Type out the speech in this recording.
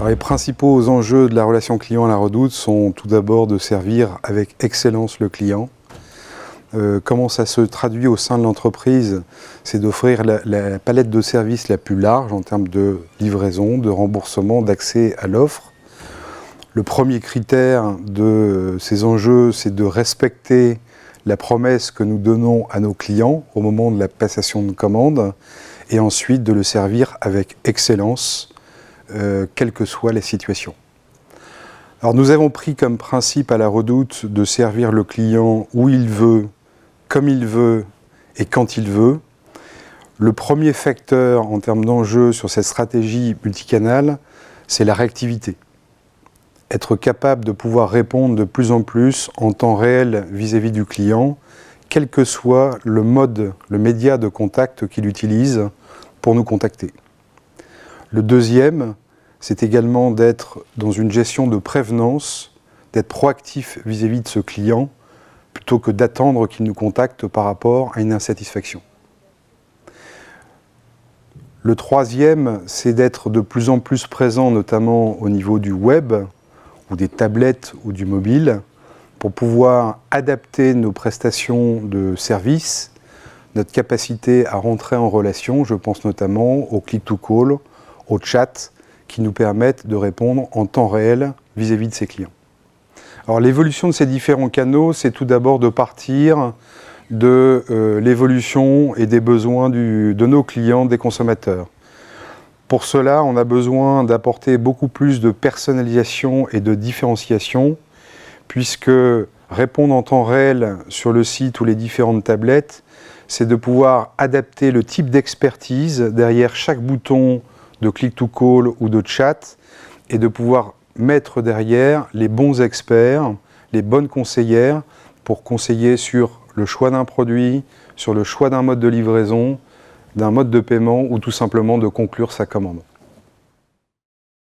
Alors, les principaux enjeux de la relation client à la Redoute sont tout d'abord de servir avec excellence le client. Comment ça se traduit au sein de l'entreprise? C'est d'offrir la palette de services la plus large en termes de livraison, de remboursement, d'accès à l'offre. Le premier critère de ces enjeux, c'est de respecter la promesse que nous donnons à nos clients au moment de la passation de commande et ensuite de le servir avec excellence, quelles que soient les situations. Alors nous avons pris comme principe à la Redoute de servir le client où il veut, comme il veut et quand il veut. Le premier facteur en termes d'enjeu sur cette stratégie multicanale, c'est la réactivité. Être capable de pouvoir répondre de plus en plus en temps réel vis-à-vis du client, quel que soit le mode, le média de contact qu'il utilise pour nous contacter. Le deuxième, c'est également d'être dans une gestion de prévenance, d'être proactif vis-à-vis de ce client, plutôt que d'attendre qu'il nous contacte par rapport à une insatisfaction. Le troisième, c'est d'être de plus en plus présent, notamment au niveau du web, ou des tablettes ou du mobile, pour pouvoir adapter nos prestations de services, notre capacité à rentrer en relation, je pense notamment au click-to-call, au chat, qui nous permettent de répondre en temps réel vis-à-vis de ces clients. Alors l'évolution de ces différents canaux, c'est tout d'abord de partir de l'évolution et des besoins de nos clients, des consommateurs. Pour cela, on a besoin d'apporter beaucoup plus de personnalisation et de différenciation, puisque répondre en temps réel sur le site ou les différentes tablettes, c'est de pouvoir adapter le type d'expertise derrière chaque bouton de click-to-call ou de chat, et de pouvoir mettre derrière les bons experts, les bonnes conseillères, pour conseiller sur le choix d'un produit, sur le choix d'un mode de livraison, d'un mode de paiement ou tout simplement de conclure sa commande.